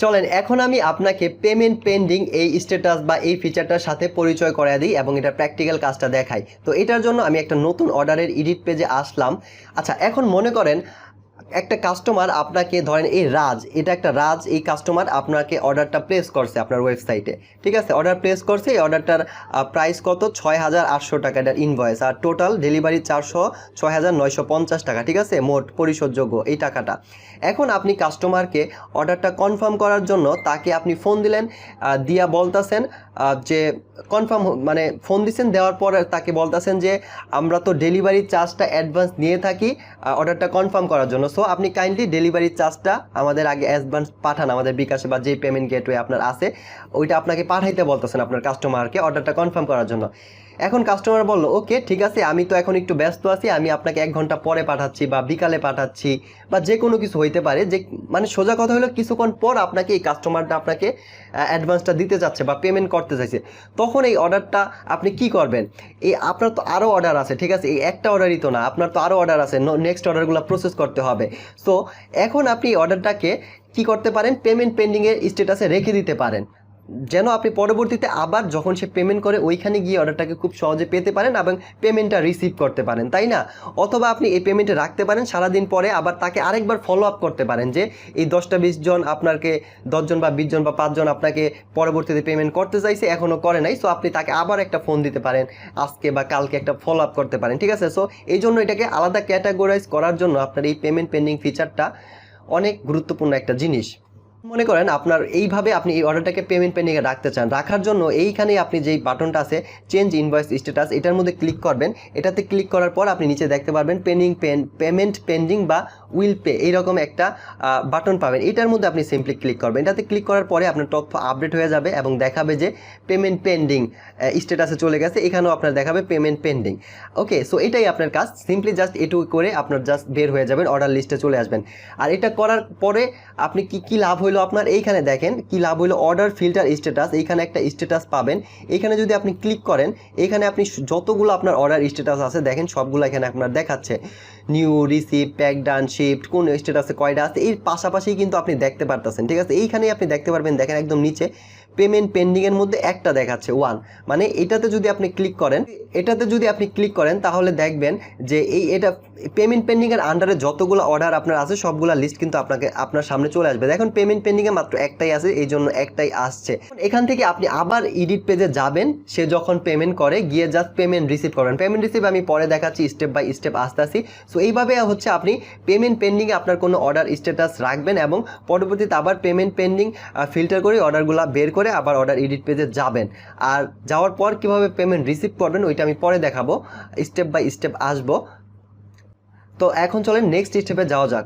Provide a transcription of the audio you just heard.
চলেন এখন আমি আপনাকে পেমেন্ট পেন্ডিং এই স্ট্যাটাস বা এই ফিচারটার সাথে পরিচয় করায় দিই এবং এটা প্র্যাকটিক্যাল কাজটা দেখাই। তো এটার জন্য আমি একটা নতুন অর্ডারের এডিট পেজে আসলাম। আচ্ছা, এখন মনে করেন একটা কাস্টমার আপনাকে, ধরেন এই রাজ, এটা একটা রাজ, এই কাস্টমার আপনাকে অর্ডারটা প্লেস করছে আপনার ওয়েবসাইটে, ঠিক আছে? অর্ডার প্লেস করছে, এই অর্ডারটার প্রাইস কত? 6,800 টাকা, এটার ইনভয়েস, আর টোটাল ডেলিভারি চার্জ 6,950 টাকা, ঠিক আছে? মোট পরিশোধযোগ্য এই টাকাটা। এখন আপনি কাস্টমারকে অর্ডারটা কনফার্ম করার জন্য তাকে আপনি ফোন দিলেন, দিয়া বলতেছেন যে কনফার্ম, মানে ফোন দিচ্ছেন, দেওয়ার পর তাকে বলতেছেন যে আমরা তো ডেলিভারি চার্জটা অ্যাডভান্স নিয়ে থাকি অর্ডারটা কনফার্ম করার জন্য, সো আপনি কাইন্ডলি ডেলিভারি চার্জটা আমাদের আগে অ্যাডভান্স পাঠান, আমাদের বিকাশে বা যে পেমেন্ট গেটওয়ে আপনার আছে ওইটা আপনাকে পাঠাইতে বলতেছেন আপনার কাস্টমারকে অর্ডারটা কনফার্ম করার জন্য। এখন কাস্টমার বললো ওকে ঠিক আছে, আমি তো এখন একটু ব্যস্ত আছি, আমি আপনাকে 1 ঘন্টা পরে পাঠাচ্ছি বা বিকালে পাঠাচ্ছি, বা যে কোনো কিছু হইতে পারে, যে মানে সোজা কথা হলো কিছুক্ষণ পর আপনাকে এই কাস্টমারটা আপনাকে অ্যাডভান্সটা দিতে যাচ্ছে বা পেমেন্ট করতে চাইছে। তখন এই অর্ডারটা আপনি কি করবেন? এই আপনার তো আরও অর্ডার আছে, ঠিক আছে? এই একটা অর্ডারই তো না, আপনার তো আরও অর্ডার আছে, নেক্সট অর্ডারগুলো প্রসেস করতে হবে। সো এখন আপনি অর্ডারটাকে কি করতে পারেন? পেমেন্ট পেন্ডিংয়ের স্ট্যাটাসে রেখে দিতে পারেন, যেন আপনি পরবর্তীতে আবার যখন সে পেমেন্ট করে ওইখানে গিয়ে অর্ডারটাকে খুব সহজে পেতে পারেন এবং পেমেন্টটা রিসিভ করতে পারেন, তাই না? অথবা আপনি এই পেমেন্টে রাখতে পারেন, সারাদিন পরে আবার তাকে আরেকবার ফলো আপ করতে পারেন যে এই 10-20 জন আপনাকে, 10 জন বা 20 জন বা 5 জন আপনাকে পরবর্তীতে পেমেন্ট করতে চাইছে, এখনও করে নাই, সো আপনি তাকে আবার একটা ফোন দিতে পারেন, আজকে বা কালকে একটা ফলো আপ করতে পারেন, ঠিক আছে? সো এই জন্য এটাকে আলাদা ক্যাটাগরাইজ করার জন্য আপনার এই পেমেন্ট পেন্ডিং ফিচারটা অনেক গুরুত্বপূর্ণ একটা জিনিস। মনে করেন আপনার এইভাবে আপনি এই অর্ডারটাকে পেমেন্ট পেন্ডিংয়ে রাখতে চান, রাখার জন্য এইখানে আপনি যেই বাটনটা আছে চেঞ্জ ইনভয়েস স্ট্যাটাস, এটার মধ্যে ক্লিক করবেন। এটাতে ক্লিক করার পর আপনি নিচে দেখতে পারবেন পেমেন্ট পেন্ডিং বা উইল পে, এইরকম একটা বাটন পাবেন। এটার মধ্যে আপনি সিম্পলি ক্লিক করবেন। এটাতে ক্লিক করার পরে আপনার তথ্য আপডেট হয়ে যাবে এবং দেখাবে যে পেমেন্ট পেন্ডিং স্ট্যাটাসে চলে গেছে, এখানেও আপনার দেখাবে পেমেন্ট পেন্ডিং। ওকে, সো এটাই আপনার কাজ, সিম্পলি জাস্ট এটুকু করে আপনার জাস্ট বের হয়ে যাবেন, অর্ডার লিস্টে চলে আসবেন। আর এটা করার পরে আপনি কি লাভ হইলো আপনার? এইখানে দেখেন কি লাভ হইলো, অর্ডার ফিল্টার স্ট্যাটাস, এইখানে একটা স্ট্যাটাস পাবেন। এইখানে যদি আপনি ক্লিক করেন, এইখানে আপনি যতগুলো আপনার অর্ডার স্ট্যাটাস আছে দেখেন সবগুলো এখানে আপনার দেখাচ্ছে, নিউ, রিসিভ, প্যাক ডান, শিফট, কোন স্ট্যাটাসে কয়টা আছে, এর পাশাপাশি কিন্তু আপনি দেখতে পারতেছেন, ঠিক আছে? এইখানেই আপনি দেখতে পারবেন, দেখেন একদম নিচে পেমেন্ট পেন্ডিংয়ের মধ্যে একটা দেখাচ্ছে 1, মানে এটাতে যদি আপনি ক্লিক করেন তাহলে দেখবেন যে এটা পেমেন্ট পেন্ডিংয়ের আন্ডারে যতগুলো অর্ডার আপনার আছে সবগুলো লিস্ট কিন্তু আপনার সামনে চলে আসবে। দেখুন পেমেন্ট পেন্ডিংয়ে মাত্র একটাই আছে, এই জন্য একটাই আসছে। এখান থেকে আপনি আবার এডিট পেজে যাবেন, সে যখন পেমেন্ট করে গিয়ে জাস্ট পেমেন্ট রিসিভ করবেন। পেমেন্ট রিসিভ আমি পরে দেখাচ্ছি, স্টেপ বাই স্টেপ আসতেছি। সো এইভাবে হচ্ছে আপনি পেমেন্ট পেন্ডিংয়ে আপনার কোনো অর্ডার স্ট্যাটাস রাখবেন এবং পরবর্তীতে আবার পেমেন্ট পেন্ডিং ফিল্টার করে অর্ডারগুলো বের করে আবার অর্ডার এডিট পেজে যাবেন। আর যাওয়ার পর কিভাবে পেমেন্ট রিসিভ করবেন ওইটা আমি পরে দেখাবো, স্টেপ বাই স্টেপ আসবো। তো এখন চলেন নেক্সট স্টেপে যাওয়া যাক।